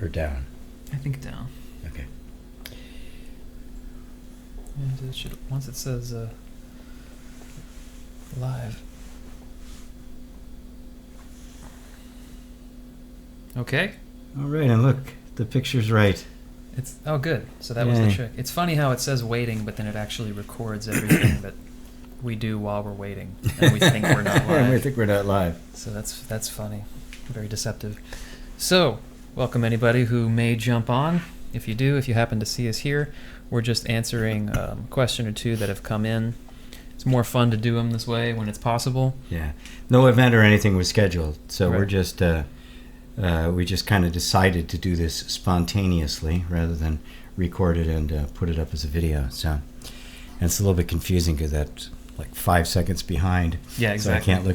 or down? I think down. Okay. And it should, once it says live. Okay. All right, and look, the picture's right. It's oh good. So that was the trick. It's funny how it says waiting, but then it actually records everything that we do while we're waiting, and we think we're not live. And we think we're not live. So that's funny. Very deceptive. So, welcome anybody who may jump on. If you do, if you happen to see us here, we're just answering a question or two that have come in. It's more fun to do them this way when it's possible. Yeah. No event or anything was scheduled, so Right. we're just we just kind of decided to do this spontaneously rather than record it and put it up as a video. So, and it's a little bit confusing because that's like 5 seconds behind. Yeah, exactly. So I can't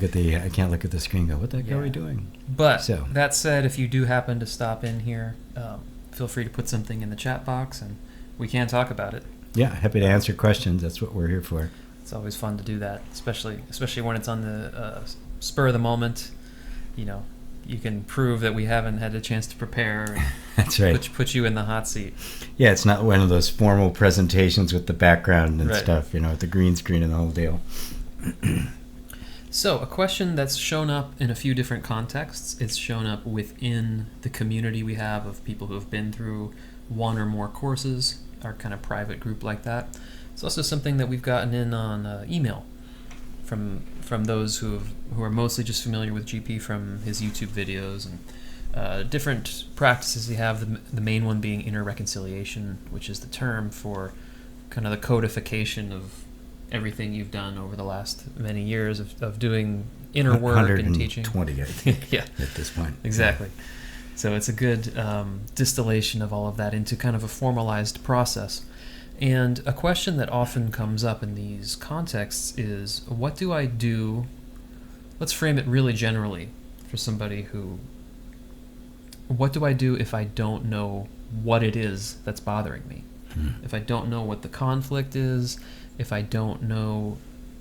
look at the screen and go, what the heck are we doing? But So. that said, if you do happen to stop in here, feel free to put something in the chat box, and we can talk about it. Yeah, happy to answer questions. That's what we're here for. It's always fun to do that, especially when it's on the spur of the moment. You know, you can prove that we haven't had a chance to prepare. And That's right. Put you in the hot seat. Yeah, it's not one of those formal presentations with the background and Right. stuff, with the green screen and the whole deal. So, a question that's shown up in a few different contexts. It's shown up within the community we have of people who have been through one or more courses, our kind of private group like that. It's also something that we've gotten in on email from those who are mostly just familiar with GP from his YouTube videos and different practices he have. The main one being inner reconciliation, which is the term for kind of the codification of everything you've done over the last many years of doing inner work and teaching. 120, I think, Yeah, at this point. exactly. So it's a good distillation of all of that into kind of a formalized process. And a question that often comes up in these contexts is, what do I do? Let's frame it really generally for somebody what do I do if I don't know what it is that's bothering me? If I don't know what the conflict is, if I don't know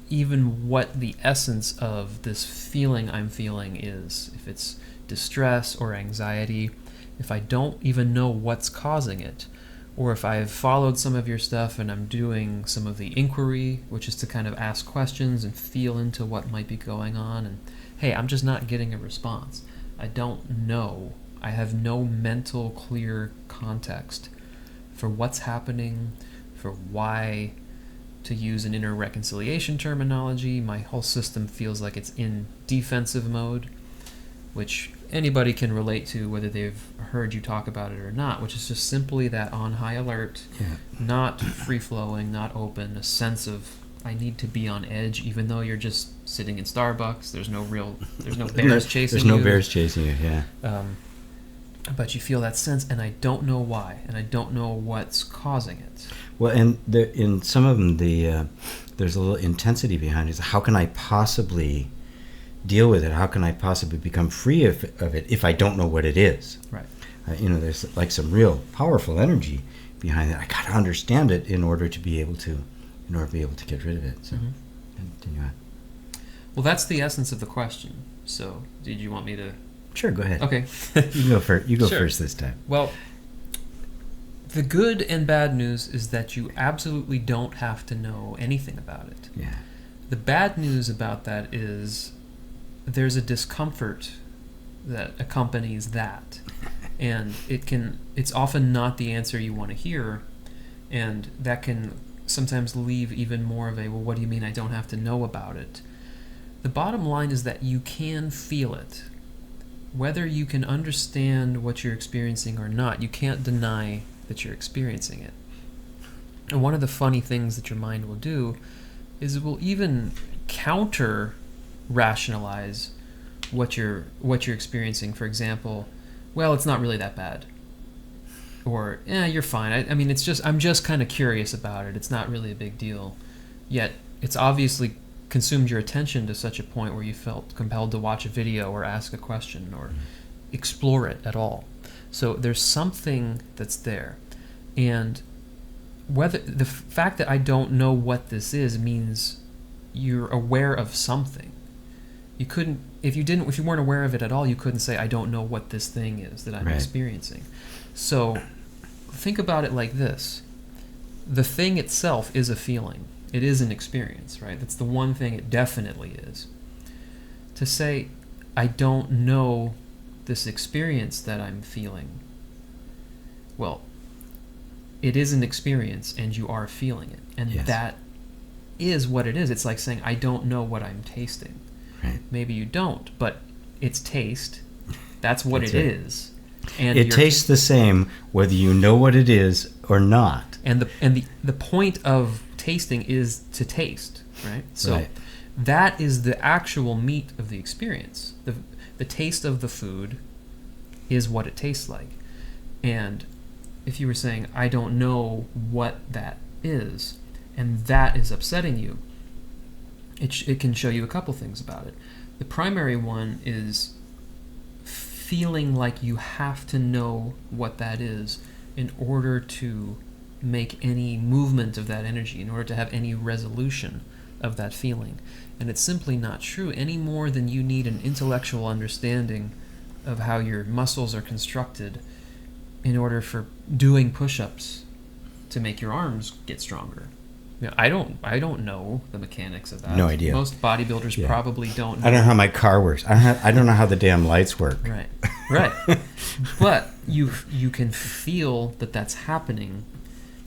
even what the essence of this feeling I'm feeling is, if it's distress or anxiety, if I don't even know what's causing it, or if I've followed some of your stuff and I'm doing some of the inquiry, which is to kind of ask questions and feel into what might be going on, and hey, I'm just not getting a response. I don't know. I have no mental clear context for what's happening, for why, to use an inner reconciliation terminology, my whole system feels like it's in defensive mode, which anybody can relate to whether they've heard you talk about it or not, which is just simply that on high alert, not free-flowing, not open, a sense of I need to be on edge even though you're just sitting in Starbucks. There's no bears chasing you. There's no bears chasing you, yeah. But you feel that sense, and I don't know why, and I don't know what's causing it. Well, and in some of them, there's a little intensity behind it. How can I possibly deal with it? How can I possibly become free of it if I don't know what it is? Right. There's like some real powerful energy behind it. I got to understand it in order to be able to get rid of it. So, continue on. Well, that's the essence of the question. So, did you want me to? Sure, go ahead. Okay. You go first. You go Sure. first this time. Well, the good and bad news is that you absolutely don't have to know anything about it. Yeah. The bad news about that is there's a discomfort that accompanies that. And it's often not the answer you want to hear, and that can sometimes leave even more of a, well, what do you mean I don't have to know about it? The bottom line is that you can feel it. Whether you can understand what you're experiencing or not, you can't deny that you're experiencing it. And one of the funny things that your mind will do is it will even counter rationalize what you're experiencing. For example, well, it's not really that bad. Or, you're fine. I mean, I'm just kind of curious about it. It's not really a big deal. Yet, it's obviously consumed your attention to such a point where you felt compelled to watch a video or ask a question or explore it at all. So there's something that's there. And whether the fact that I don't know what this is means you're aware of something. You couldn't if you weren't aware of it at all, you couldn't say, I don't know what this thing is that I'm experiencing. So think about it like this. The thing itself is a feeling. It is an experience, right? That's the one thing it definitely is. To say, I don't know this experience that I'm feeling, well, it is an experience and you are feeling it. And that is what it is. It's like saying, I don't know what I'm tasting. Right. Maybe you don't, but it's taste. That's what it is. And it tastes the same whether you know what it is or not. And the point of tasting is to taste, right? So that is the actual meat of the experience. The taste of the food is what it tastes like. And if you were saying, I don't know what that is, and that is upsetting you, it can show you a couple things about it. The primary one is feeling like you have to know what that is in order to make any movement of that energy, in order to have any resolution of that feeling. And it's simply not true any more than you need an intellectual understanding of how your muscles are constructed in order for doing push-ups to make your arms get stronger. You know, I don't know the mechanics of that. No idea. Most bodybuilders probably don't know. I don't know how my car works. I don't know how the damn lights work. Right. But you can feel that that's happening.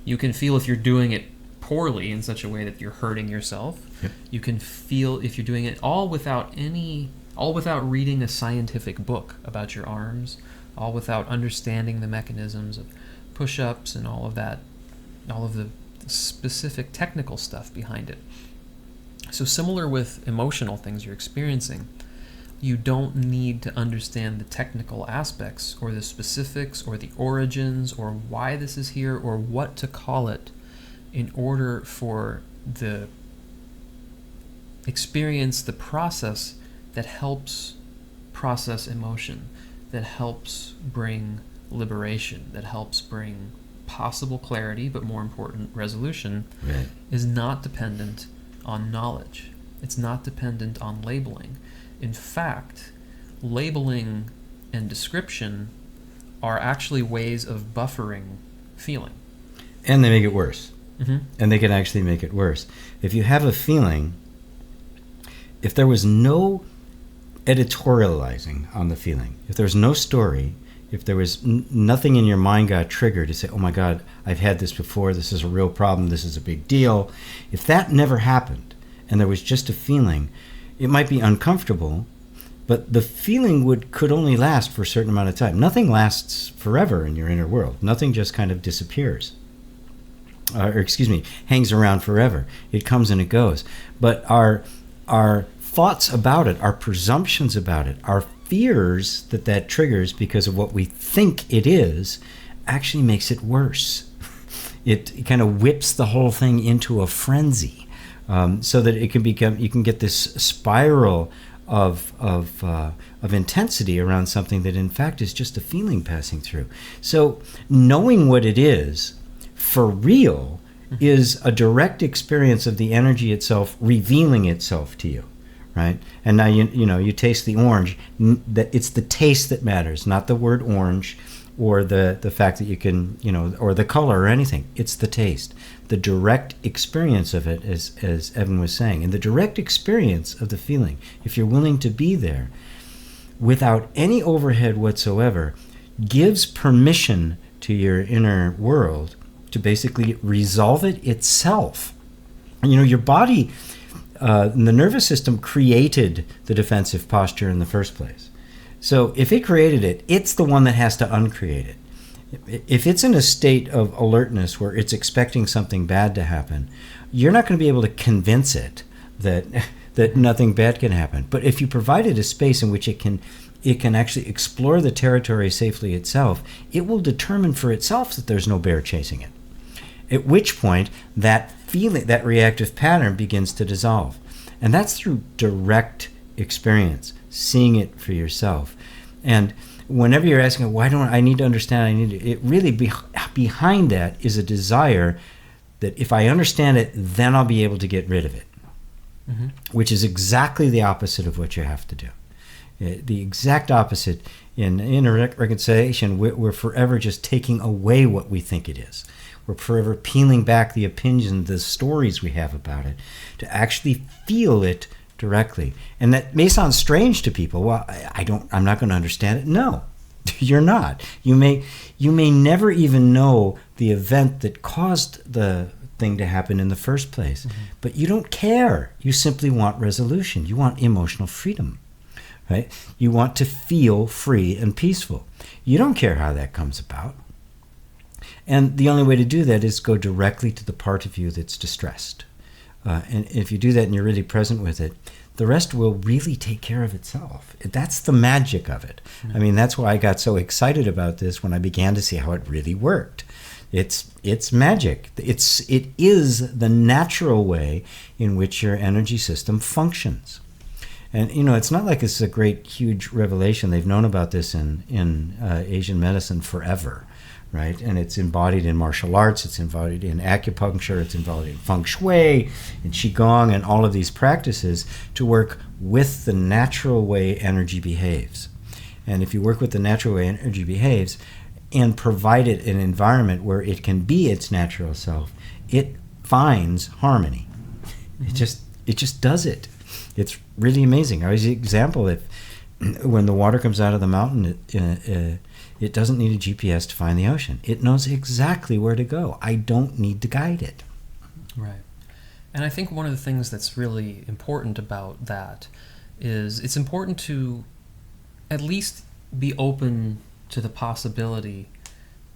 You can feel if you're doing it poorly in such a way that you're hurting yourself. Yep. You can feel if you're doing it all without reading a scientific book about your arms, all without understanding the mechanisms of push-ups and all of that, all of the specific technical stuff behind it. So similar with emotional things you're experiencing, you don't need to understand the technical aspects or the specifics or the origins or why this is here or what to call it in order for the experience, the process that helps process emotion, that helps bring liberation, that helps bring possible clarity, but more important, resolution, is not dependent on knowledge. It's not dependent on labeling. In fact, labeling and description are actually ways of buffering feeling. And they make it worse. Mm-hmm. And they can actually make it worse. If you have a feeling, if there was no editorializing on the feeling, if there was no story, if there was nothing in your mind got triggered to say, oh my God, I've had this before, this is a real problem, this is a big deal. If that never happened and there was just a feeling, it might be uncomfortable, but the feeling could only last for a certain amount of time. Nothing lasts forever in your inner world. Nothing just kind of disappears. Hangs around forever. It comes and it goes. But our thoughts about it, our presumptions about it, our fears that triggers because of what we think it is, actually makes it worse. It kind of whips the whole thing into a frenzy, so that it can become. You can get this spiral of intensity around something that in fact is just a feeling passing through. So knowing what it is for real is a direct experience of the energy itself revealing itself to you. Right? And now you taste the orange. It's the taste that matters, not the word orange or the fact that you can, or the color or anything. It's the taste. The direct experience of it, as Evan was saying, and the direct experience of the feeling, if you're willing to be there without any overhead whatsoever, gives permission to your inner world to basically resolve it itself. Your body... the nervous system created the defensive posture in the first place. So if it created it, it's the one that has to uncreate it. If it's in a state of alertness where it's expecting something bad to happen, you're not going to be able to convince it that nothing bad can happen. But if you provide it a space in which it can actually explore the territory safely itself, it will determine for itself that there's no bear chasing it. At which point, that feeling, that reactive pattern begins to dissolve. And that's through direct experience, seeing it for yourself. And whenever you're asking, why don't I need to understand, it really behind that is a desire that if I understand it, then I'll be able to get rid of it, which is exactly the opposite of what you have to do. The exact opposite. In reconciliation, we're forever just taking away what we think it is. We're forever peeling back the opinions, the stories we have about it, to actually feel it directly. And that may sound strange to people. Well, I'm not going to understand it. No, you're not. You may never even know the event that caused the thing to happen in the first place. Mm-hmm. But you don't care. You simply want resolution. You want emotional freedom. Right? You want to feel free and peaceful. You don't care how that comes about. And the only way to do that is go directly to the part of you that's distressed. And if you do that and you're really present with it, the rest will really take care of itself. That's the magic of it. Mm-hmm. I mean, that's why I got so excited about this when I began to see how it really worked. It's magic. It is the natural way in which your energy system functions. And, it's not like it's a great, huge revelation. They've known about this in Asian medicine forever, right? And it's embodied in martial arts. It's embodied in acupuncture. It's embodied in feng shui, in qigong, and all of these practices to work with the natural way energy behaves. And if you work with the natural way energy behaves and provide it an environment where it can be its natural self, it finds harmony. Mm-hmm. It just does it. It's really amazing. I always example it when the water comes out of the mountain, it doesn't need a GPS to find the ocean. It knows exactly where to go. I don't need to guide it. Right. And I think one of the things that's really important about that is it's important to at least be open to the possibility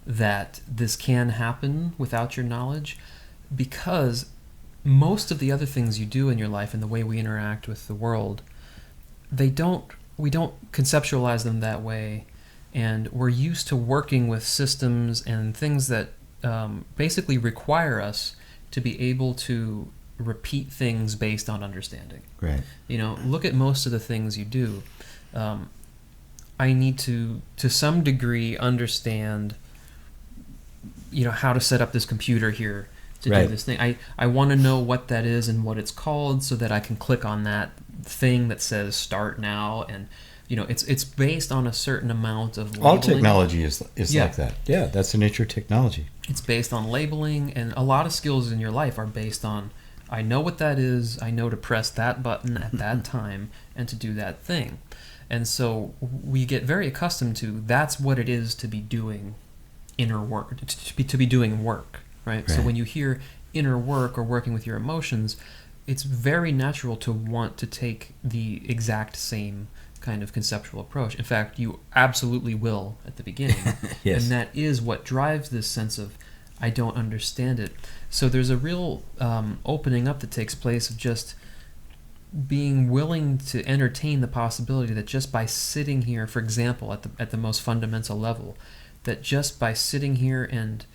that this can happen without your knowledge, because most of the other things you do in your life and the way we interact with the world, we don't conceptualize them that way, and we're used to working with systems and things that basically require us to be able to repeat things based on understanding. Right. Look at most of the things you do. I need to some degree understand how to set up this computer here to do this thing. I want to know what that is and what it's called so that I can click on that thing that says start now, and it's based on a certain amount of labeling. All technology is like that. Yeah, that's the nature of technology. It's based on labeling, and a lot of skills in your life are based on, I know what that is, I know to press that button at that time and to do that thing. And so we get very accustomed to that's what it is to be doing inner work, to be doing work. Right? So when you hear inner work or working with your emotions, it's very natural to want to take the exact same kind of conceptual approach. In fact, you absolutely will at the beginning. Yes. And that is what drives this sense of, I don't understand it. So there's a real opening up that takes place of just being willing to entertain the possibility that just by sitting here, for example, at the most fundamental level, that just by sitting here and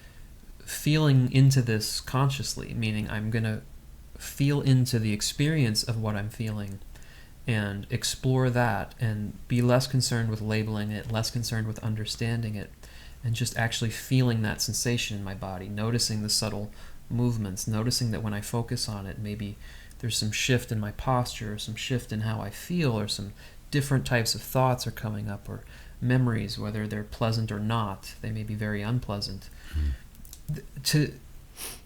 feeling into this consciously, meaning I'm going to feel into the experience of what I'm feeling and explore that and be less concerned with labeling it, less concerned with understanding it, and just actually feeling that sensation in my body, noticing the subtle movements, noticing that when I focus on it, maybe there's some shift in my posture, or some shift in how I feel, or some different types of thoughts are coming up, or memories, whether they're pleasant or not. They may be very unpleasant. Mm-hmm. To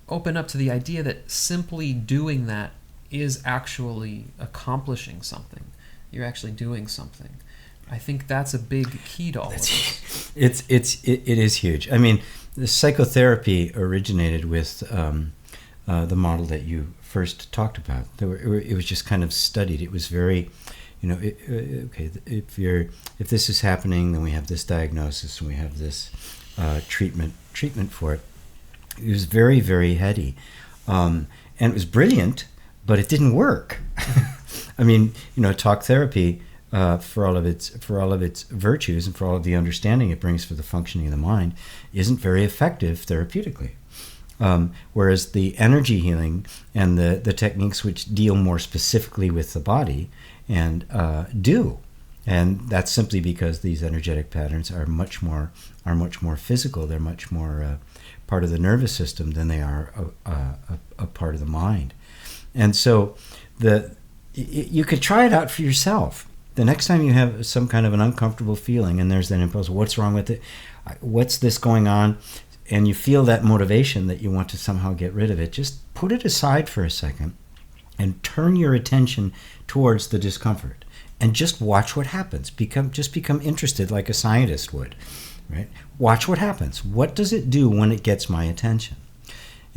open up to the idea that simply doing that is actually accomplishing something. You're actually doing something. I think that's a big key to all of this. It is huge. I mean, the psychotherapy originated with the model that you first talked about. It was just kind of studied. It was very, okay, if this is happening, then we have this diagnosis and we have this treatment for it. It was very, very heady, and it was brilliant, but it didn't work. I mean, talk therapy, for all of its virtues and for all of the understanding it brings for the functioning of the mind, isn't very effective therapeutically. Whereas the energy healing and the techniques which deal more specifically with the body and do. And that's simply because these energetic patterns are much more physical. They're much more part of the nervous system than they are a part of the mind. And so you could try it out for yourself. the next time you have some kind of an uncomfortable feeling and there's that impulse, what's wrong with it? What's this going on? And you feel that motivation that you want to somehow get rid of it, just put it aside for a second and turn your attention towards the discomfort and just watch what happens. Become interested like a scientist would, right? Watch what happens. What does it do when it gets my attention?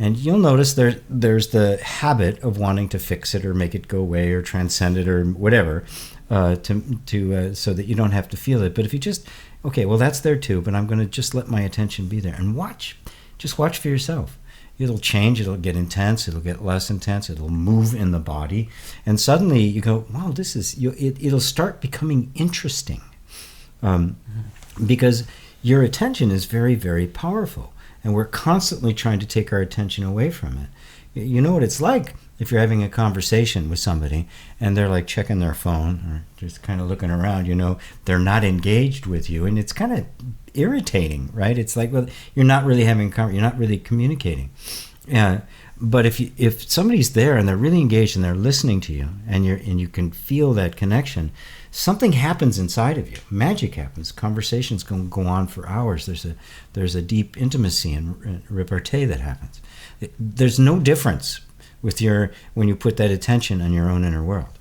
And you'll notice there's the habit of wanting to fix it or make it go away or transcend it or whatever, so that you don't have to feel it. But if you just, okay, well, that's there too, but I'm going to just let my attention be there and watch. Just watch for yourself. It'll change. It'll get intense. It'll get less intense. It'll move in the body. And suddenly you go, wow, it'll start becoming interesting, because your attention is very, very powerful. And we're constantly trying to take our attention away from it. You know what it's like if you're having a conversation with somebody and they're like checking their phone or just kind of looking around, they're not engaged with you, and it's kind of irritating, right? It's like, well, you're not really you're not really communicating. But if somebody's there and they're really engaged and they're listening to you and you can feel that connection, something happens inside of you. Magic happens. Conversations can go on for hours. There's a deep intimacy and repartee that happens. There's no difference when you put that attention on your own inner world.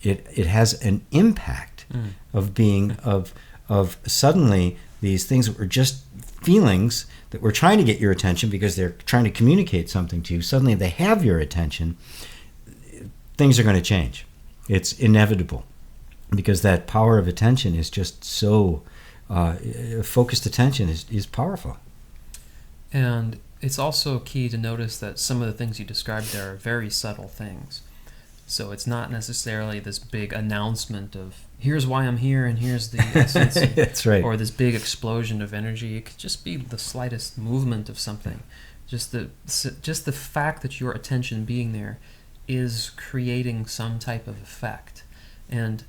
It has an impact of suddenly these things that were just feelings that were trying to get your attention because they're trying to communicate something to you. Suddenly they have your attention. Things are going to change. It's inevitable. Because that power of attention is just so, focused attention is powerful. And it's also key to notice that some of the things you described there are very subtle things. So it's not necessarily this big announcement of, here's why I'm here and here's the essence. That's right. Or this big explosion of energy. It could just be the slightest movement of something. Just the fact that your attention being there is creating some type of effect. And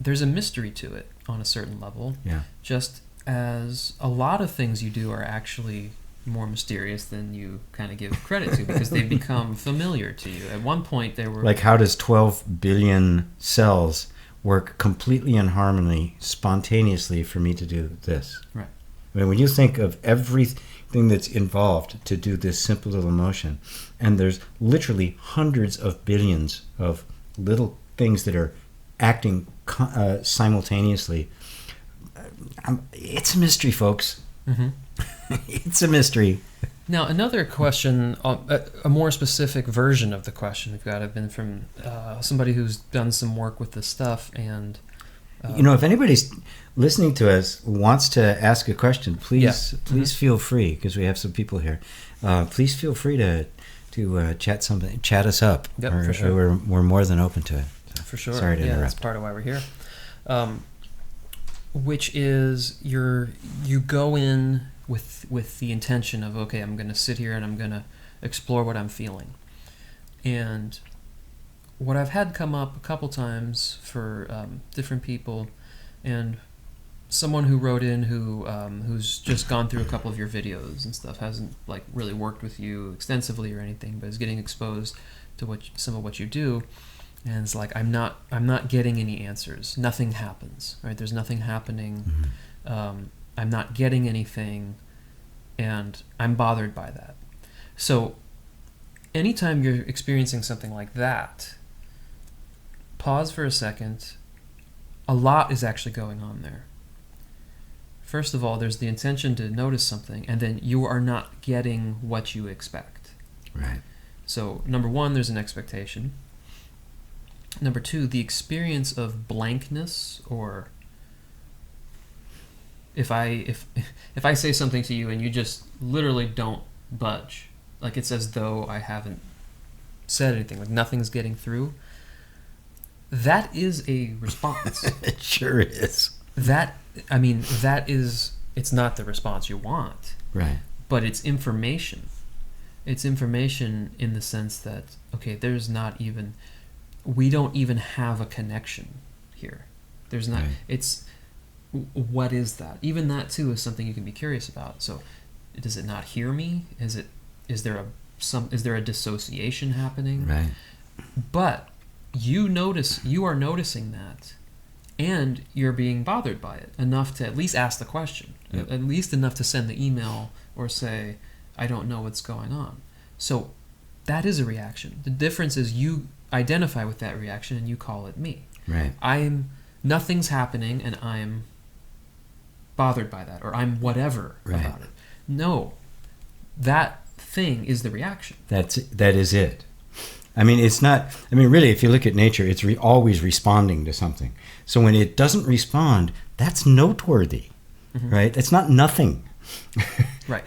there's a mystery to it on a certain level. Yeah. Just as a lot of things you do are actually more mysterious than you kind of give credit to because they become familiar to you. At one point they were... Like, how does 12 billion cells work completely in harmony, spontaneously for me to do this? Right. I mean, when you think of everything that's involved to do this simple little motion, and there's literally hundreds of billions of little things that are acting simultaneously, it's a mystery, folks. Mm-hmm. It's a mystery. Now, another question, a more specific version of the question we've got have been from somebody who's done some work with this stuff. And if anybody's listening to us wants to ask a question, please feel free, because we have some people here. Please feel free to chat us up. Yep, for sure. We're more than open to it. So, for sure. Sorry to interrupt. That's part of why we're here. Which is you go in with the intention of, okay, I'm going to sit here and I'm going to explore what I'm feeling. And what I've had come up a couple times for different people, and someone who wrote in who's just gone through a couple of your videos and stuff, hasn't like really worked with you extensively or anything, but is getting exposed to some of what you do. And it's like, I'm not getting any answers. Nothing happens, right? There's nothing happening. Mm-hmm. I'm not getting anything, and I'm bothered by that. So anytime you're experiencing something like that, pause for a second. A lot is actually going on there. First of all, there's the intention to notice something, and then you are not getting what you expect. Right. So number one, there's an expectation. Number two, the experience of blankness, or if I say something to you and you just literally don't budge, like it's as though I haven't said anything, like nothing's getting through, that is a response. It sure is. It's not the response you want. Right. But it's information. It's information in the sense that, okay, we don't even have a connection here. There's not, right. What is that? Even that too is something you can be curious about. So, does it not hear me? Is there a dissociation happening? Right. But you are noticing that, and you're being bothered by it enough to at least ask the question, Yep. at least enough to send the email or say, I don't know what's going on. So that is a reaction. The difference is you identify with that reaction and you call it me. Right. Nothing's happening and I'm bothered by that, or I'm whatever Right. about it. No, that thing is the reaction. That is it. I mean, it's not. I mean, really, if you look at nature, it's always responding to something. So when it doesn't respond, that's noteworthy, right? It's not nothing. Right.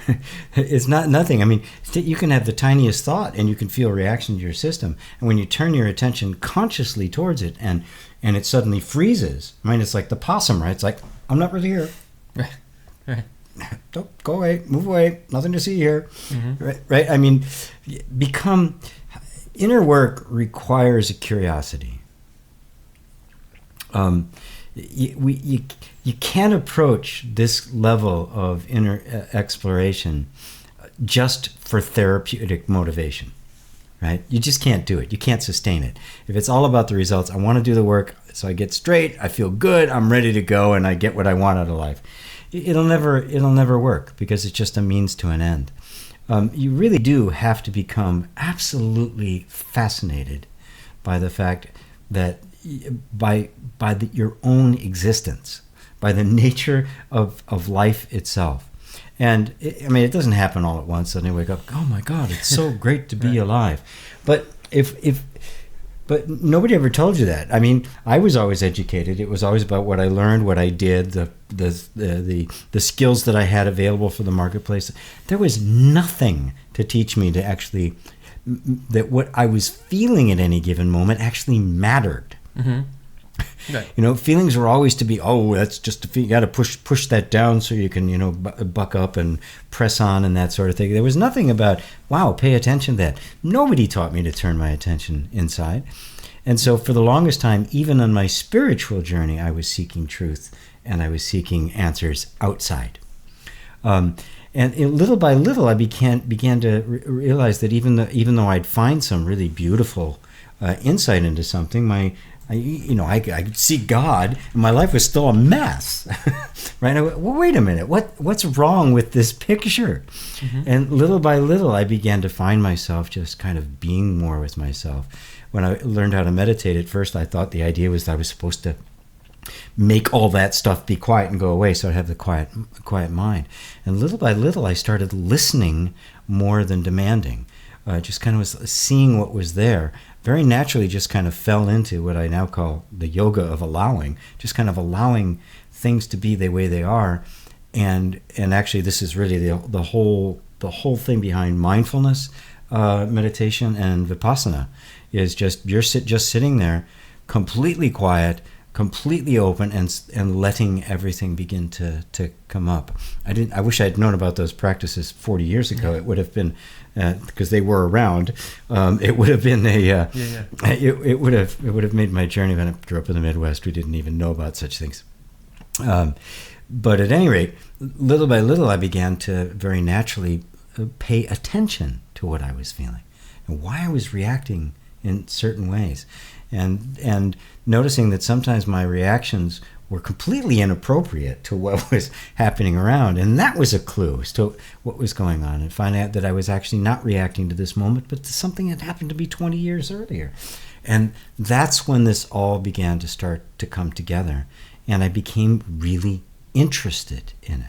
It's not nothing. I mean, you can have the tiniest thought and you can feel a reaction to your system. And when you turn your attention consciously towards it and it suddenly freezes, I mean, it's like the possum, right? It's like, I'm not really here. Right. Right. Don't go away, move away, nothing to see here. Mm-hmm. Right? I mean, inner work requires a curiosity. You can't approach this level of inner exploration just for therapeutic motivation, right? You just can't do it. You can't sustain it. If it's all about the results, I want to do the work so I get straight, I feel good, I'm ready to go, and I get what I want out of life. It'll never work because it's just a means to an end. You really do have to become absolutely fascinated by the fact that by your own existence, by the nature of life itself. And it doesn't happen all at once. Suddenly wake up, oh my God, it's so great to be alive. But but nobody ever told you that. I mean, I was always educated. It was always about what I learned, what I did, the skills that I had available for the marketplace. There was nothing to teach me to actually that what I was feeling at any given moment actually mattered. Mm-hmm. Right. Feelings were always to be, that's just a feel. You got to push that down so you can, buck up and press on and that sort of thing. There was nothing about, pay attention to that. Nobody taught me to turn my attention inside. And so for the longest time, even on my spiritual journey, I was seeking truth and I was seeking answers outside. And little by little, I began to realize that even though I'd find some really beautiful insight into something, I could see God, and my life was still a mess, right? I went, well, wait a minute, what's wrong with this picture? Mm-hmm. And little by little, I began to find myself just kind of being more with myself. When I learned how to meditate, at first I thought the idea was that I was supposed to make all that stuff be quiet and go away, so I'd have the quiet mind. And little by little, I started listening more than demanding. Just kind of was seeing what was there. Very naturally just kind of fell into what I now call the yoga of allowing, just kind of allowing things to be the way they are. And actually this is really the whole thing behind mindfulness, meditation and vipassana is you're just sitting there completely quiet, completely open and letting everything begin to come up. I wish I'd known about those practices 40 years ago. It would have been because they were around. It would have been it would have made my journey. When I grew up in the Midwest, we didn't even know about such things. But at any rate, little by little, I began to very naturally pay attention to what I was feeling and why I was reacting in certain ways. And noticing that sometimes my reactions were completely inappropriate to what was happening around. And that was a clue as to what was going on. And finding out that I was actually not reacting to this moment, but to something that happened to be 20 years earlier. And that's when this all began to start to come together. And I became really interested in it.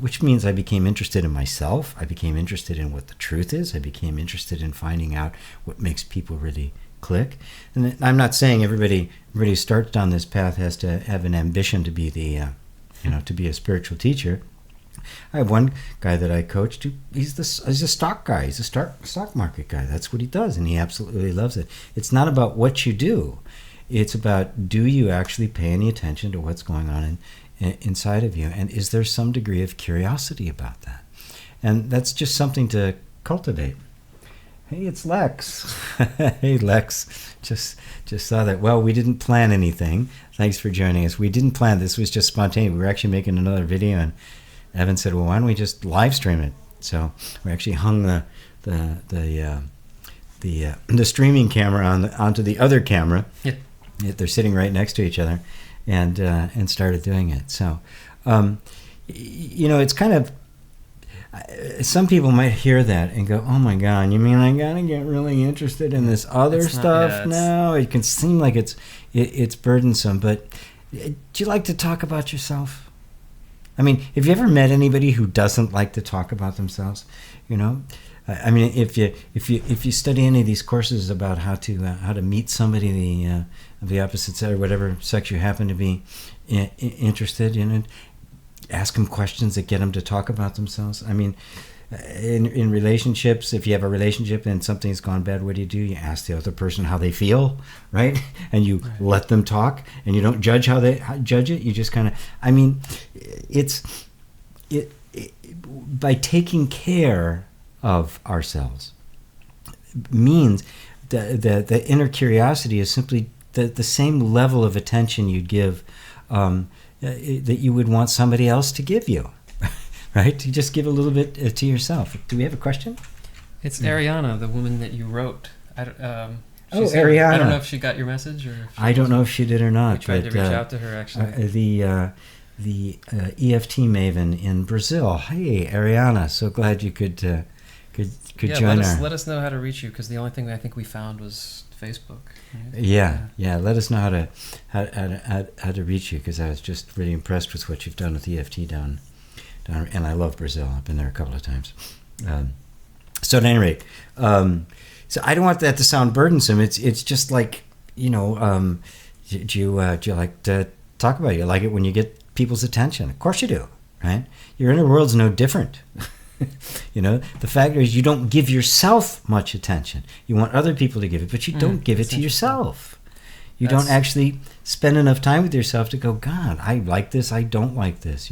Which means I became interested in myself. I became interested in what the truth is. I became interested in finding out what makes people really click. And I'm not saying everybody who starts down this path has to have an ambition to be to be a spiritual teacher. I have one guy that I coached who he's a stock guy. He's a stock market guy. That's what he does, and he absolutely loves it. It's not about what you do. It's about, do you actually pay any attention to what's going on inside of you, and is there some degree of curiosity about that? And that's just something to cultivate. Hey, it's Lex. Hey, Lex. Just saw that. Well, we didn't plan anything. Thanks for joining us. We didn't plan. This was just spontaneous. We were actually making another video, and Evan said, well, why don't we just live stream it? So we actually hung the streaming camera onto the other camera. Yeah. They're sitting right next to each other. and started doing it. So, it's kind of, some people might hear that and go, "Oh my God, you mean I gotta get really interested in this other stuff now?" It can seem like it's burdensome, but do you like to talk about yourself? I mean, have you ever met anybody who doesn't like to talk about themselves? I mean, if you study any of these courses about how to meet somebody of the opposite sex or whatever sex you happen to be interested in, and ask them questions that get them to talk about themselves. I mean, in relationships, if you have a relationship and something's gone bad, what do? You ask the other person how they feel, right? And you let them talk, and you don't judge how they judge it. You just kind of, I mean, by taking care of ourselves means the inner curiosity is simply the same level of attention you'd give that you would want somebody else to give you, right? You just give a little bit to yourself. Do we have a question? It's Ariana, the woman that you wrote. Ariana. I don't know if she got your message, or I don't know if she did or not. I tried to reach out to her, actually. The EFT maven in Brazil. Hey, Ariana, so glad you could join us. Let us know how to reach you, because the only thing I think we found was Facebook. Right? Yeah. Let us know how to reach you, because I was just really impressed with what you've done with EFT down, and I love Brazil. I've been there a couple of times. So at any rate, so I don't want that to sound burdensome. It's just like, do you like to talk about it? You like it when you get people's attention? Of course you do, right? Your inner world's no different. The fact is, you don't give yourself much attention. You want other people to give it, but you don't give it to yourself. You don't actually spend enough time with yourself to go, God, I like this, I don't like this,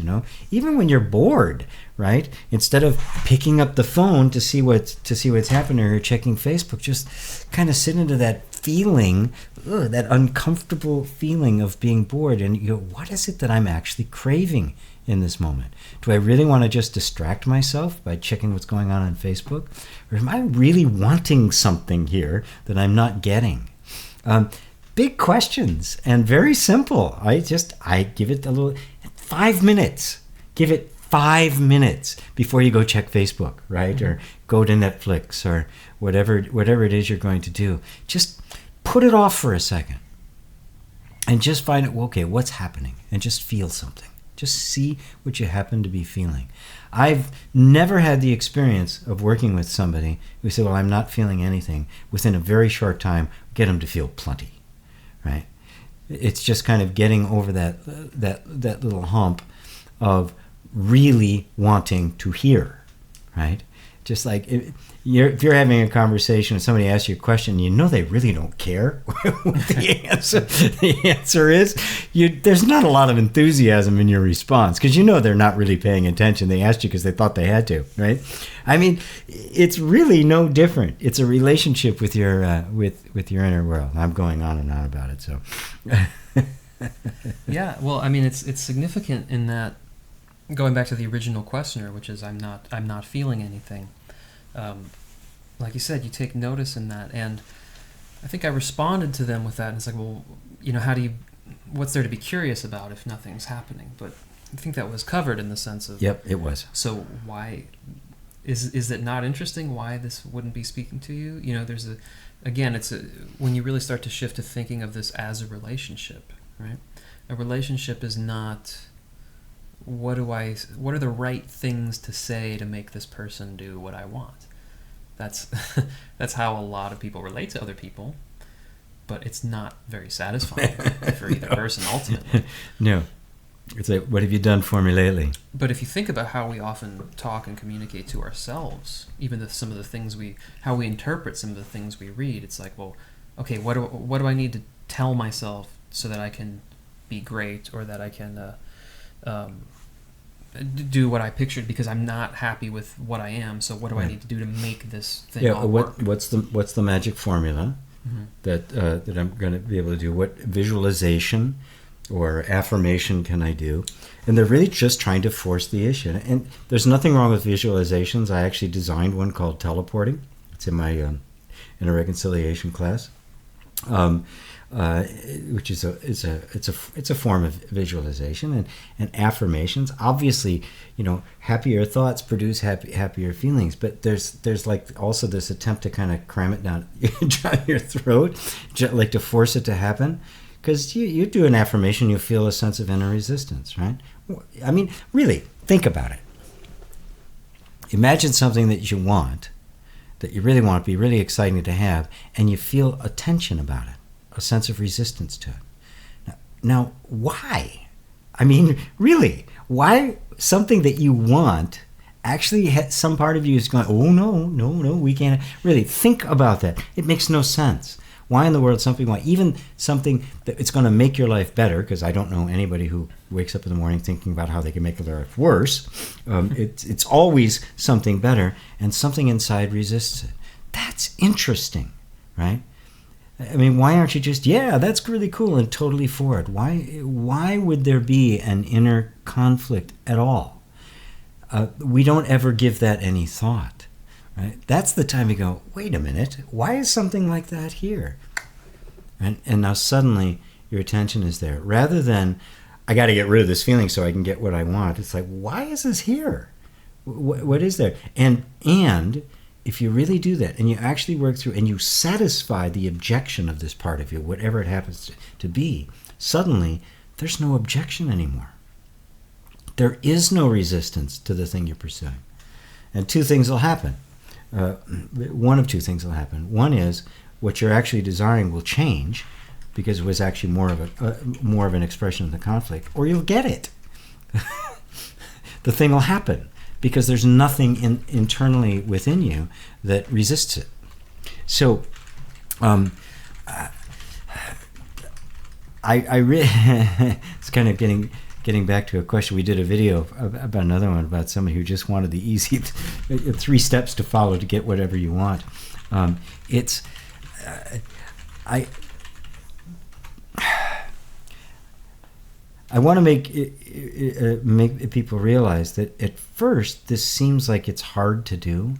Even when you're bored, right? Instead of picking up the phone to see what's happening or checking Facebook, just kind of sit into that feeling, that uncomfortable feeling of being bored, and you go, what is it that I'm actually craving in this moment? Do I really want to just distract myself by checking what's going on Facebook? Or am I really wanting something here that I'm not getting? Big questions, and very simple. I give it a little 5 minutes. Give it 5 minutes before you go check Facebook, right? Mm-hmm. Or go to Netflix, or whatever it is you're going to do. Just put it off for a second and just find out, okay, what's happening, and just feel something. Just see what you happen to be feeling. I've never had the experience of working with somebody who said, well, I'm not feeling anything. Within a very short time, get them to feel plenty, right? It's just kind of getting over that little hump of really wanting to hear, right? Just like if you're having a conversation and somebody asks you a question, they really don't care what the answer is. There's not a lot of enthusiasm in your response, because they're not really paying attention. They asked you because they thought they had to, right? I mean, it's really no different. It's a relationship with your with your inner world. I'm going on and on about it, so. Yeah, well, I mean, it's significant in that, going back to the original questioner, which is I'm not feeling anything. Like you said, you take notice in that, and I think I responded to them with that, and it's like, well, what's there to be curious about if nothing's happening? But I think that was covered in the sense of, yep, it was. So why is it not interesting? Why this wouldn't be speaking to you? When you really start to shift to thinking of this as a relationship, right? A relationship is not, what are the right things to say to make this person do what I want? That's how a lot of people relate to other people, but it's not very satisfying for either person ultimately. No. It's like, what have you done for me lately? But if you think about how we often talk and communicate to ourselves, even some of the things how we interpret some of the things we read, it's like, well, okay, what do I need to tell myself so that I can be great, or that I can do what I pictured, because I'm not happy with what I am. So what do I need to do to make this thing all work? What's the magic formula that I'm going to be able to do? What visualization or affirmation can I do? And they're really just trying to force the issue. And there's nothing wrong with visualizations. I actually designed one called teleporting. It's in my in a reconciliation class. which is a form of visualization, and affirmations. Obviously, happier thoughts produce happier feelings, but there's like also this attempt to kind of cram it down your throat, like to force it to happen. Because you do an affirmation, you feel a sense of inner resistance, right? I mean, really, think about it. Imagine something that you want, that you really want, be really exciting to have, and you feel a tension about it, a sense of resistance to it. Now, why? I mean, really, why something that you want actually some part of you is going, oh, no, we can't. Really, think about that. It makes no sense. Why in the world something like, even something that it's going to make your life better, because I don't know anybody who wakes up in the morning thinking about how they can make their life worse. It's always something better, and something inside resists it. That's interesting, right? I mean, why aren't you just, yeah, that's really cool, and totally for it? Why would there be an inner conflict at all? We don't ever give that any thought. Right? That's the time you go, wait a minute, why is something like that here? And now suddenly your attention is there. Rather than, I got to get rid of this feeling so I can get what I want, it's like, why is this here? What is there? And if you really do that, and you actually work through, and you satisfy the objection of this part of you, whatever it happens to be, suddenly there's no objection anymore. There is no resistance to the thing you're pursuing. And two things will happen. One of two things will happen. One is what you're actually desiring will change because it was actually more of an expression of the conflict, or you'll get it. The thing will happen because there's nothing internally within you that resists it. So, I really it's kind of getting back to a question. We did a video about another one about somebody who just wanted the easy 3 steps to follow to get whatever you want. I want to make people realize that at first this seems like it's hard to do,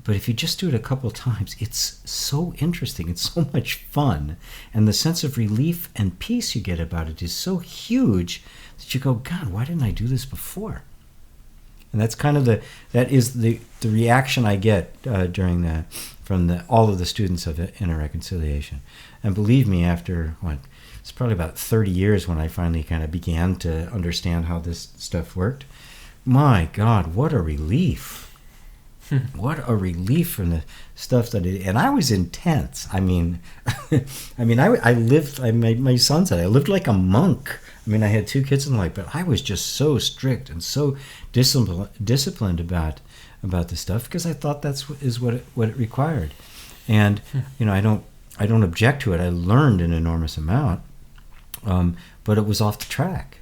but if you just do it a couple of times, it's so interesting. It's so much fun. And the sense of relief and peace you get about it is so huge that you go, God, why didn't I do this before? And that's kind of the reaction I get from all of the students of Inner Reconciliation. And believe me, after it's probably about 30 years when I finally kind of began to understand how this stuff worked. My God, what a relief. What a relief from the stuff and I was intense. I mean, I lived. My son said I lived like a monk. I mean, I had 2 kids in life, but I was just so strict and so disciplined about the stuff because I thought that's what it required. And I don't object to it. I learned an enormous amount, but it was off the track.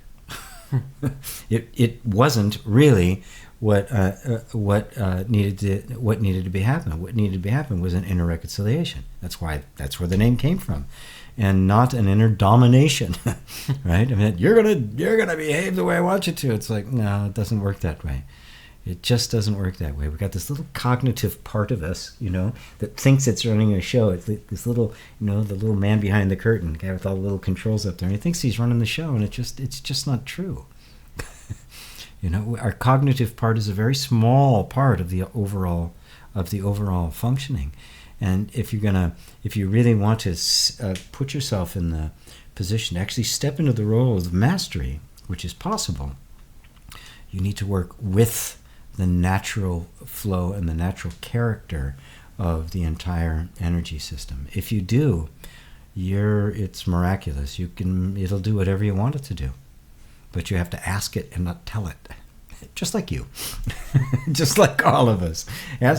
It wasn't really what needed to be happening. What needed to be happening was an inner reconciliation. That's where the name came from, and not an inner domination. Right? I mean, you're gonna behave the way I want you to. It's like, no, it doesn't work that way. It just doesn't work that way. We've got this little cognitive part of us, that thinks it's running a show. It's this little, the little man behind the curtain, guy with all the little controls up there, and he thinks he's running the show, and it's just not true. Our cognitive part is a very small part of the overall functioning. And if you really want to put yourself in the position to actually step into the role of mastery, which is possible, you need to work with the natural flow and the natural character of the entire energy system. If you do, it's miraculous. It'll do whatever you want it to do. But you have to ask it and not tell it. Just like you. Just like all of us.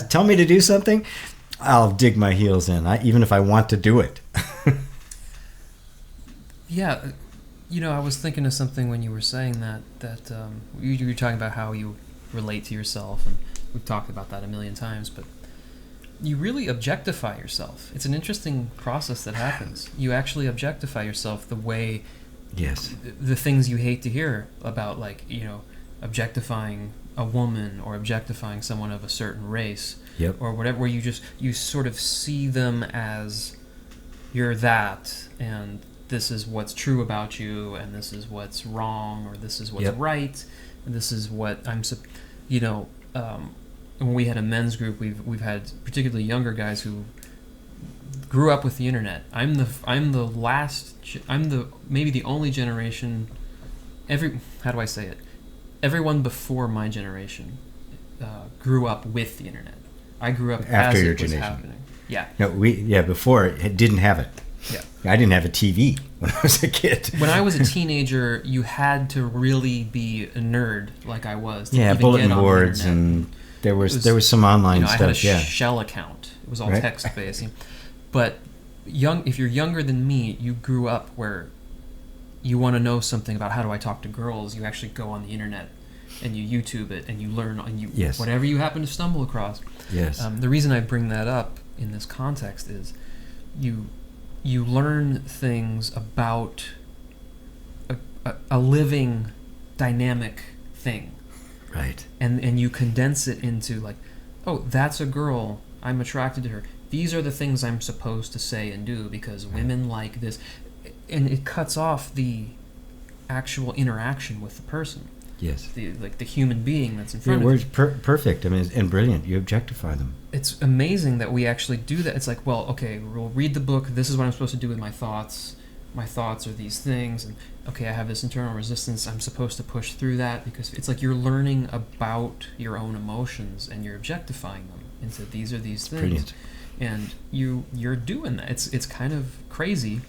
Tell me to do something, I'll dig my heels in, even if I want to do it. Yeah. I was thinking of something when you were saying that you were talking about how you relate to yourself, and we've talked about that a million times, but you really objectify yourself. It's an interesting process that happens. You actually objectify yourself the way the things you hate to hear about, like, objectifying a woman or objectifying someone of a certain race, or whatever, where you sort of see them as you're that, and this is what's true about you, and this is what's wrong, or this is what's right, and this is what when we had a men's group, we've had particularly younger guys who grew up with the internet. I'm maybe the only generation. How do I say it? Everyone before my generation grew up with the internet. I grew up after as your it was generation. happening. Yeah. No, before it didn't have it. Yeah. I didn't have a TV when I was a kid. When I was a teenager, you had to really be a nerd like I was. To even bulletin get on boards, the internet. and there was some online stuff. I had a shell account. It was all text based. But if you're younger than me, you grew up where you want to know something about how do I talk to girls. You actually go on the internet and you YouTube it and you learn whatever you happen to stumble across. Yes. The reason I bring that up in this context is you learn things about a living, dynamic thing. Right. And you condense it into like, oh, that's a girl. I'm attracted to her. These are the things I'm supposed to say and do because women like this. And it cuts off the actual interaction with the person. Yes. The human being that's in front of you. Your word's perfect. I mean, and brilliant. You objectify them. It's amazing that we actually do that. It's like, well, okay, we'll read the book. This is what I'm supposed to do with my thoughts. My thoughts are these things. And, okay, I have this internal resistance. I'm supposed to push through that because it's like you're learning about your own emotions and you're objectifying them into these are these things. Brilliant. And you're doing that. It's kind of crazy,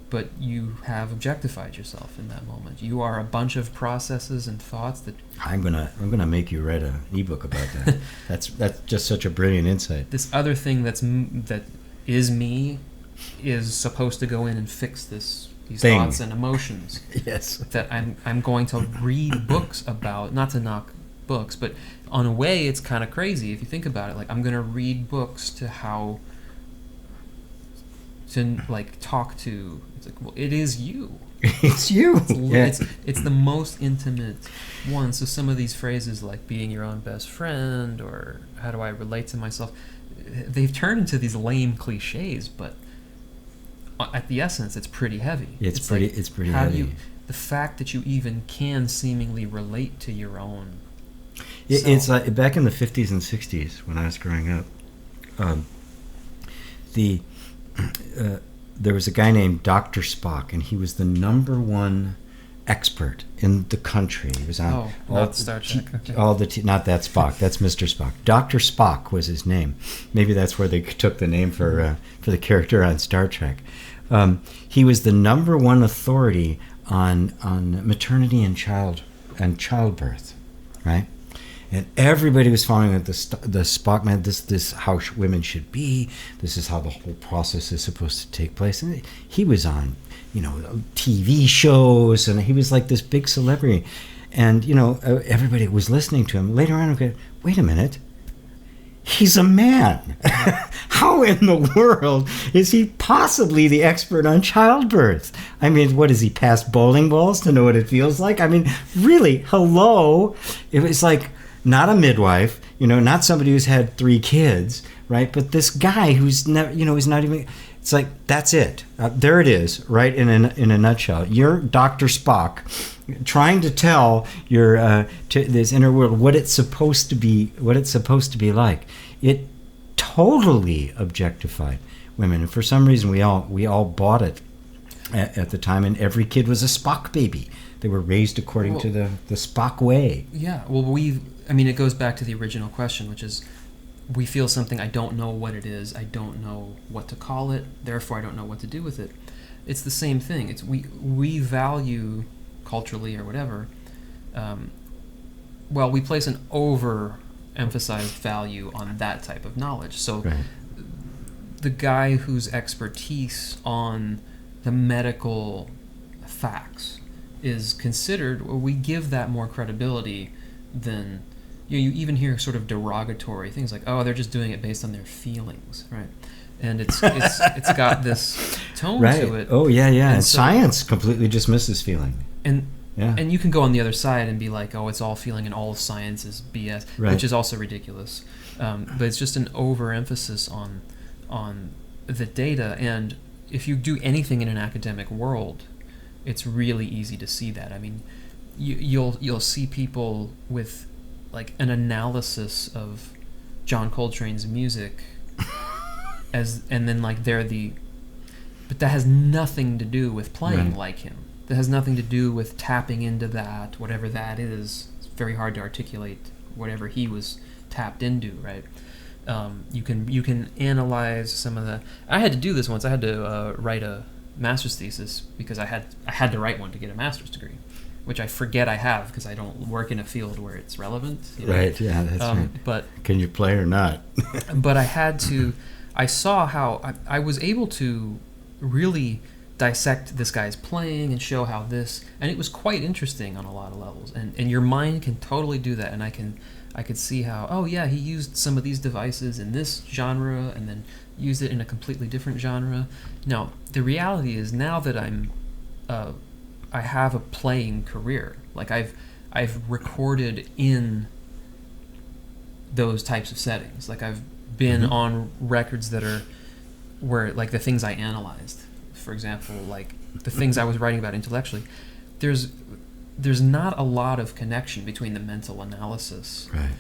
but you have objectified yourself in that moment. You are a bunch of processes and thoughts that I'm gonna make you write an ebook about that. That's just such a brilliant insight. this other thing that is me is supposed to go in and fix these thing. Thoughts and emotions. Yes. That I'm going to read books about, not to knock books, but on a way it's kind of crazy if you think about it. Like I'm going to read books to how to like talk to. It's like, well, it is you. It's you. It's the most intimate one. So some of these phrases like being your own best friend or how do I relate to myself, they've turned into these lame cliches, but at the essence it's pretty heavy. It's pretty how heavy. do you, the fact that you even can seemingly relate to your own It's like back in the 50s and 60s when I was growing up, there was a guy named Dr. Spock, and he was the #1 expert in the country. He was on not Star Trek. Okay. Not that Spock. That's Mr. Spock. Dr. Spock was his name. Maybe that's where they took the name for the character on Star Trek. He was the #1 authority on maternity and childbirth, right? And everybody was following the Spock man. This is how women should be. This is how the whole process is supposed to take place. And he was on, TV shows, and he was like this big celebrity. And everybody was listening to him. Later on, I go, wait a minute. He's a man. How in the world is he possibly the expert on childbirth? I mean, what is he, past bowling balls to know what it feels like? I mean, really, hello? It was like not a midwife, not somebody who's had 3 kids, right? But this guy who's never, is not even. It's like that's it. There it is, right in a nutshell. You're Dr. Spock, trying to tell your to this inner world what it's supposed to be like. It totally objectified women, and for some reason we all bought it at the time, and every kid was a Spock baby. They were raised according to the Spock way. Yeah. Well, it goes back to the original question, which is, we feel something, I don't know what it is, I don't know what to call it, therefore I don't know what to do with it. It's the same thing. It's we value culturally or whatever, we place an overemphasized value on that type of knowledge. So right. The guy whose expertise on the medical facts is considered, we give that more credibility than you even hear sort of derogatory things like, oh, they're just doing it based on their feelings, right? And it's got this tone right. to it. Oh yeah. And so, science completely dismisses feeling. And you can go on the other side and be like, oh, it's all feeling and all science is BS, right. which is also ridiculous. But it's just an overemphasis on the data. And if you do anything in an academic world, it's really easy to see that. I mean, you'll see people with like an analysis of John Coltrane's music and then like but that has nothing to do with playing like him. That has nothing to do with tapping into that, whatever that is. It's very hard to articulate whatever he was tapped into, right? You can analyze some of the. I had to do this once. I had to write a master's thesis because I had to write one to get a master's degree, which I forget I have because I don't work in a field where it's relevant. You know? Right. Yeah, that's right. But can you play or not? But I had to. I saw how I was able to really dissect this guy's playing and show how this, and it was quite interesting on a lot of levels. And your mind can totally do that, and I could see how, oh yeah, he used some of these devices in this genre and then used it in a completely different genre. Now, the reality is now that I have a playing career. Like I've recorded in those types of settings. Like I've been on records that are where like the things I analyzed, for example, like the things I was writing about intellectually, there's not a lot of connection between the mental analysis. Right.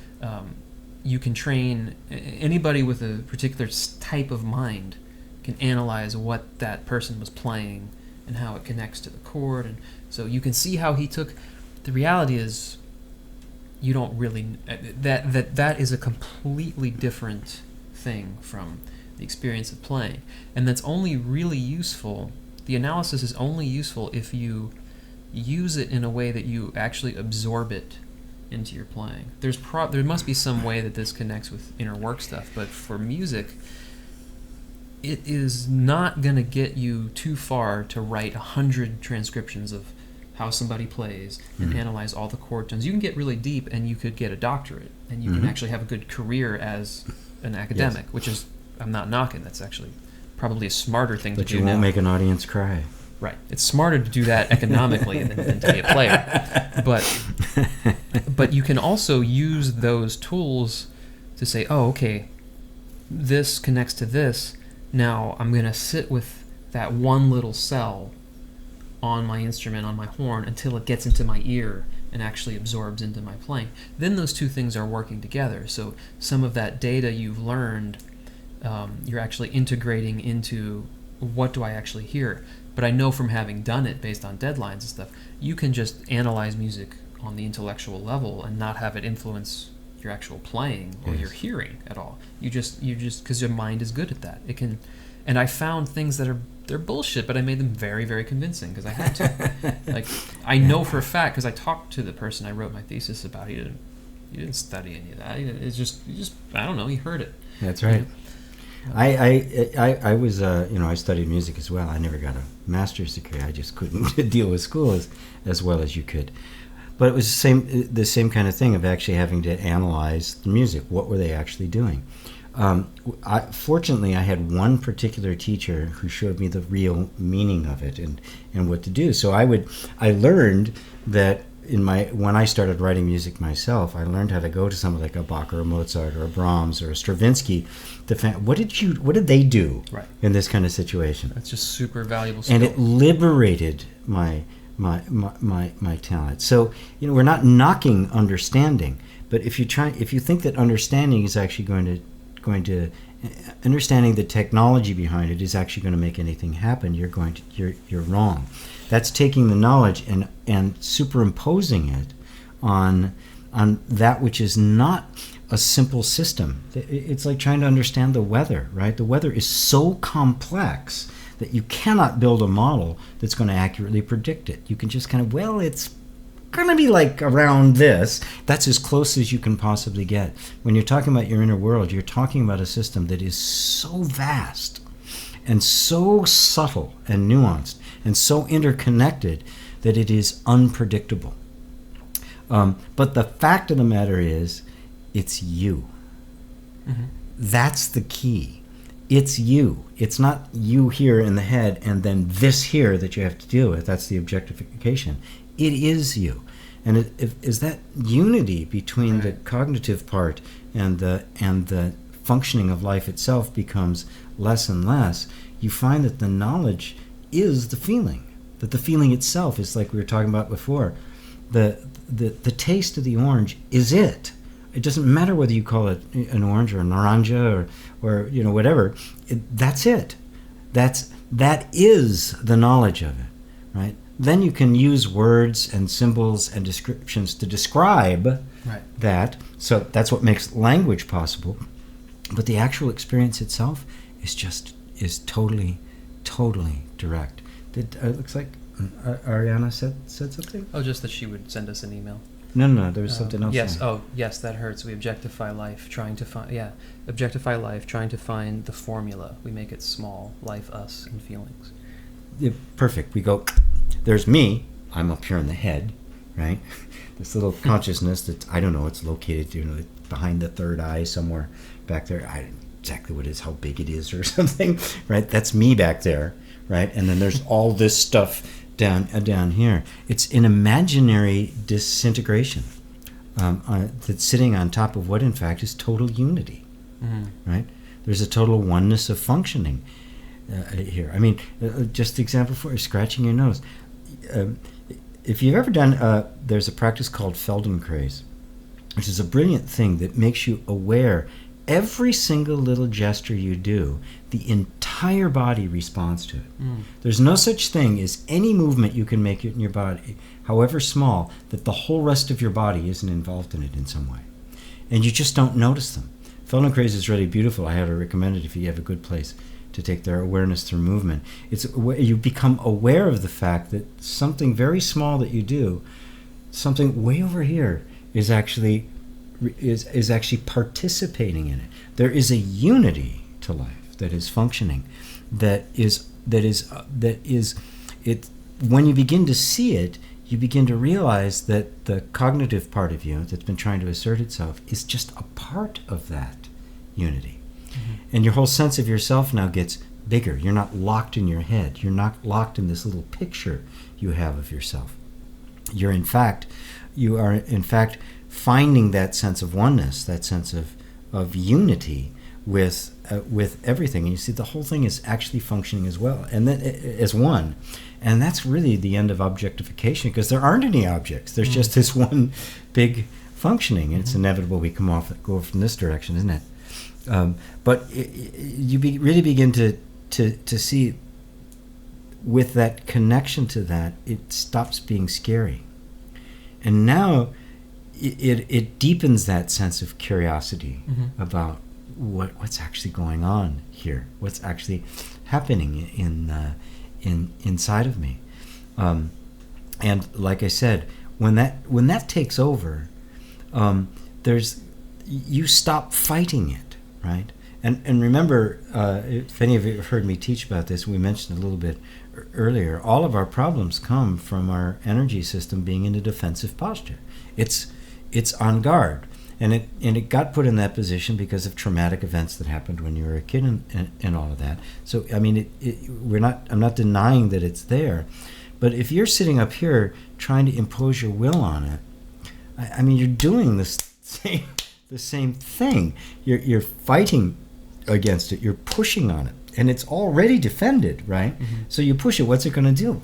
You can train anybody with a particular type of mind can analyze what that person was playing and how it connects to the chord, and so you can see how he took. The reality is, you don't really that is a completely different thing from the experience of playing, and that's only really useful. The analysis is only useful if you use it in a way that you actually absorb it into your playing. There must be some way that this connects with inner work stuff, but for music, it is not going to get you too far to write 100 transcriptions of how somebody plays and analyze all the chord tones. You can get really deep, and you could get a doctorate, and you can actually have a good career as an academic, which is, I'm not knocking, that's actually probably a smarter thing to do. But you won't make an audience cry. Right. It's smarter to do that economically than to be a player. But you can also use those tools to say, oh, okay, this connects to this. Now I'm going to sit with that one little cell on my instrument, on my horn, until it gets into my ear and actually absorbs into my playing. Then those two things are working together. So some of that data you've learned, you're actually integrating into what do I actually hear. But I know from having done it based on deadlines and stuff, you can just analyze music on the intellectual level and not have it influence your actual playing or your hearing at all. You just because your mind is good at that. It can, and I found things that they're bullshit, but I made them very, very convincing because I had to. Like I know for a fact because I talked to the person I wrote my thesis about. He didn't study any of that. It's just I don't know. He heard it. That's right. I was I studied music as well. I never got a master's degree. I just couldn't deal with school as well as you could. But it was the same kind of thing of actually having to analyze the music. What were they actually doing? Fortunately, I had one particular teacher who showed me the real meaning of it and what to do. So I learned that when I started writing music myself, I learned how to go to someone like a Bach or a Mozart or a Brahms or a Stravinsky. What did they do in this kind of situation? That's just super valuable skill. And it liberated my talent. So we're not knocking understanding, but if you think that understanding is actually going to understanding the technology behind it is actually going to make anything happen, you're wrong. That's taking the knowledge and superimposing it on that which is not a simple system. It's like trying to understand the weather, right? The weather is so complex that you cannot build a model that's going to accurately predict it. You can just it's going to be like around this. That's as close as you can possibly get. When you're talking about your inner world, you're talking about a system that is so vast and so subtle and nuanced and so interconnected that it is unpredictable. But the fact of the matter is, it's you. Mm-hmm. That's the key. It's you. It's not you here in the head and then this here that you have to deal with. That's the objectification. It is you. And it is that unity between the cognitive part and the functioning of life itself becomes less and less, you find that the knowledge is the feeling. That the feeling itself is, like we were talking about before, the taste of the orange is it. It doesn't matter whether you call it an orange or a naranja or whatever. That's it. That is the knowledge of it, right? Then you can use words and symbols and descriptions to describe that. So that's what makes language possible. But the actual experience itself is totally direct. It looks like Ariana said something? Oh, just that she would send us an email. No, there was something else. Yes, yes, that hurts. We objectify life, trying to find the formula. We make it small, life, us, and feelings. Yeah, perfect. We go, there's me, I'm up here in the head, right? This little consciousness that, I don't know, it's located, behind the third eye somewhere back there. I don't know exactly what it is, how big it is or something, right? That's me back there, right? And then there's all this stuff down here. It's an imaginary disintegration that's sitting on top of what in fact is total unity, right? There's a total oneness of functioning here. I mean, just example for scratching your nose. If you've ever done, there's a practice called Feldenkrais, which is a brilliant thing that makes you aware. Every single little gesture you do, the entire body responds to it. There's no such thing as any movement you can make in your body, however small, that the whole rest of your body isn't involved in it in some way. And you just don't notice them. Feldenkrais is really beautiful. I had to recommend it if you have a good place to take their awareness through movement. You become aware of the fact that something very small that you do, something way over here, is actually participating in it. There is a unity to life that is functioning, that is it. When you begin to see it, you begin to realize that the cognitive part of you that's been trying to assert itself is just a part of that unity. And your whole sense of yourself now gets bigger. You're not locked in your head. You're not locked in this little picture you have of yourself. You are in fact finding that sense of oneness, that sense of unity with everything. And you see the whole thing is actually functioning as well, and then as one. And that's really the end of objectification, because there aren't any objects. There's just this one big functioning, and it's inevitable we go from this direction, isn't it? But you really begin to see, with that connection to that, it stops being scary. And now it deepens that sense of curiosity about what's actually going on here, what's actually happening inside of me. And like I said, when that takes over, you stop fighting it, right? And remember, if any of you have heard me teach about this, we mentioned a little bit earlier, all of our problems come from our energy system being in a defensive posture. It's on guard, and it got put in that position because of traumatic events that happened when you were a kid and all of that. So I mean, I'm not denying that it's there, but if you're sitting up here trying to impose your will on it, I mean, you're doing the same thing. You're fighting against it. You're pushing on it, and it's already defended, right? So you push it. What's it going to do?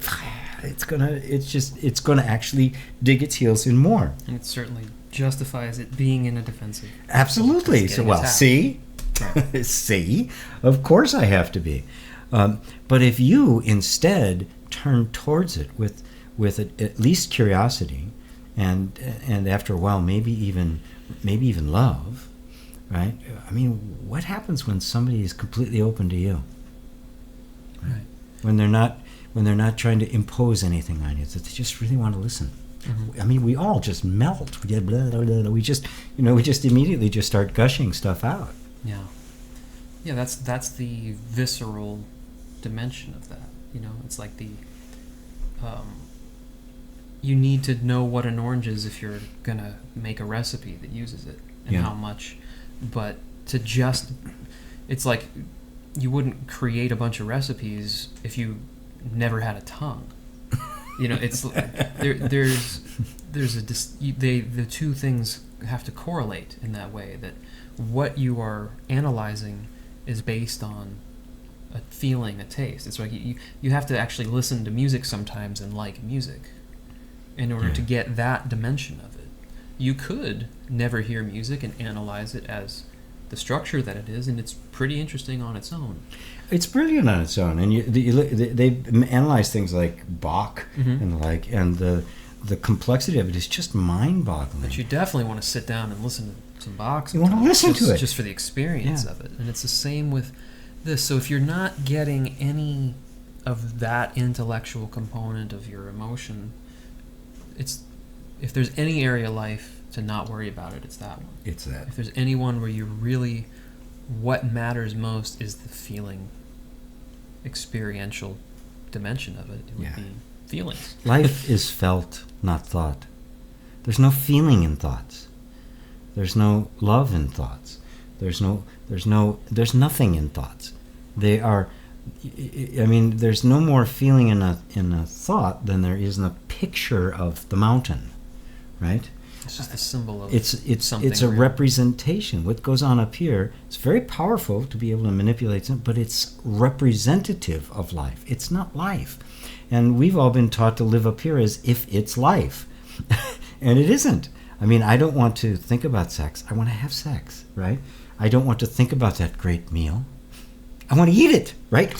It's gonna actually dig its heels in more. And it certainly justifies it being in a defensive. Absolutely. So, well, see, see, of course I have to be. But if you instead turn towards it with at least curiosity, and after a while maybe even love, right? I mean, what happens when somebody is completely open to you? Right. When they're not trying to impose anything on you, that they just really want to listen. I mean, we all just melt. We just immediately just start gushing stuff out. Yeah, that's the visceral dimension of that. It's like you need to know what an orange is if you're gonna make a recipe that uses it, and how much. But it's like you wouldn't create a bunch of recipes if you never had a tongue. It's the two things have to correlate in that way, that what you are analyzing is based on a feeling, a taste. It's like you have to actually listen to music sometimes and like music in order to get that dimension of it. You could never hear music and analyze it as the structure that it is, and it's pretty interesting on its own. It's brilliant on its own, and they analyze things like Bach and the like, and the complexity of it is just mind-boggling. But you definitely want to sit down and listen to some Bach. You want to listen to it just for the experience of it, and it's the same with this. So if you're not getting any of that intellectual component of your emotion, if there's any area of life to not worry about it, it's that one. It's that. If there's any one where you really, what matters most is the feeling, experiential dimension of it. It would be feelings. Life is felt, not thought. There's no feeling in thoughts. There's no love in thoughts. There's nothing in thoughts. They are, I mean, there's no more feeling in a thought than there is in a picture of the mountain, right? It's just a symbol of something. It's a representation. What goes on up here, it's very powerful to be able to manipulate something, but it's representative of life. It's not life. And we've all been taught to live up here as if it's life. And it isn't. I mean, I don't want to think about sex. I want to have sex, right? I don't want to think about that great meal. I want to eat it, right?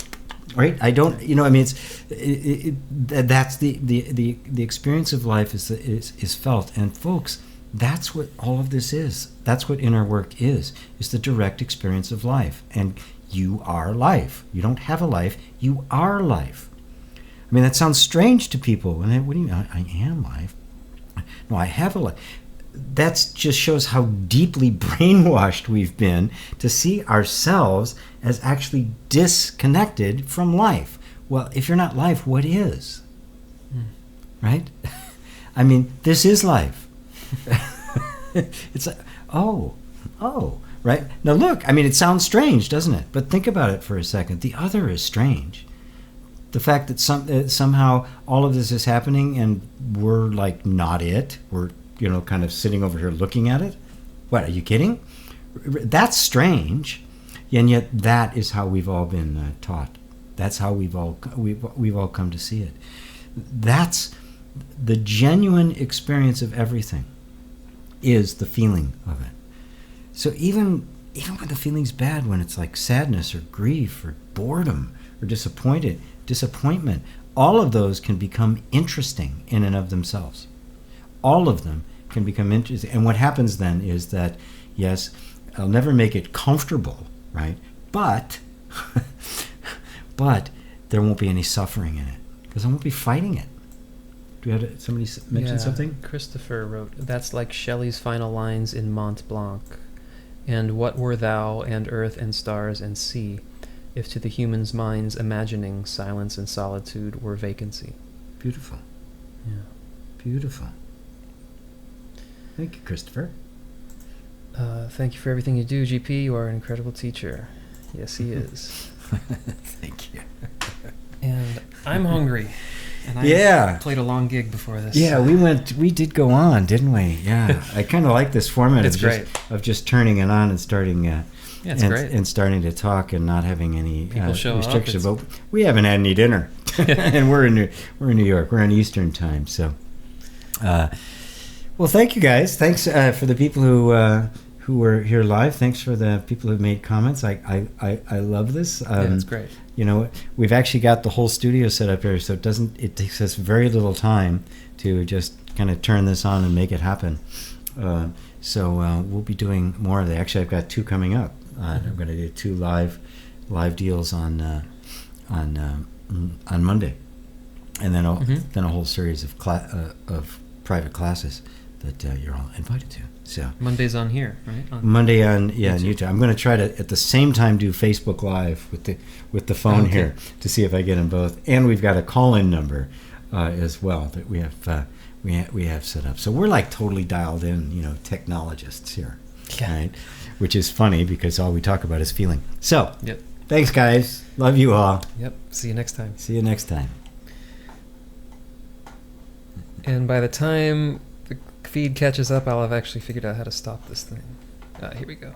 Right? I don't, I mean, that's the experience of life is felt. And folks, that's what all of this is. That's what inner work is the direct experience of life. And you are life. You don't have a life. You are life. I mean, that sounds strange to people. And what do you mean? I am life. No, I have a life. That just shows how deeply brainwashed we've been to see ourselves as actually disconnected from life. Well, if you're not life, what is? Right? I mean, this is life. It's like, oh, right? Now look, I mean, it sounds strange, doesn't it? But think about it for a second. The other is strange. The fact that somehow all of this is happening and we're like not it. We're kind of sitting over here looking at it. What, are you kidding? That's strange, and yet that is how we've all been taught. That's how we've all come to see it. That's the genuine experience of everything. Is the feeling of it. So even when the feeling's bad, when it's like sadness or grief or boredom or disappointment, all of those can become interesting in and of themselves. All of them can become interesting. And what happens then is that, yes, I'll never make it comfortable, right? But there won't be any suffering in it because I won't be fighting it. Do you have somebody mention something? Christopher wrote, that's like Shelley's final lines in Mont Blanc. And what were thou and earth and stars and sea, if to the human's mind's imagining silence and solitude were vacancy? Beautiful. Yeah. Beautiful. Thank you, Christopher. Thank you for everything you do, GP. You are an incredible teacher. Yes, he is. Thank you. And I'm hungry. And I played a long gig before this. Yeah, we did go on, didn't we? Yeah. I kind of like this format of just turning it on and starting great. And starting to talk and not having any restrictions. Up, but we haven't had any dinner. And we're in New York. We're on Eastern time, so well, thank you guys. Thanks for the people who were here live. Thanks for the people who made comments. I love this. It's great. We've actually got the whole studio set up here, so it takes us very little time to just kind of turn this on and make it happen. So we'll be doing more of that. Actually, I've got 2 coming up. I'm going to do 2 live deals on Monday, and then a whole series of private classes that you're all invited to. So Monday's on here, right? Monday on YouTube. I'm going to try to at the same time do Facebook Live with the phone here to see if I get them both. And we've got a call-in number as well that we have set up. So we're like totally dialed in, technologists here, right? Which is funny because all we talk about is feeling. So thanks, guys. Love you all. Yep. See you next time. See you next time. And by the time the feed catches up, I'll have actually figured out how to stop this thing. Here we go.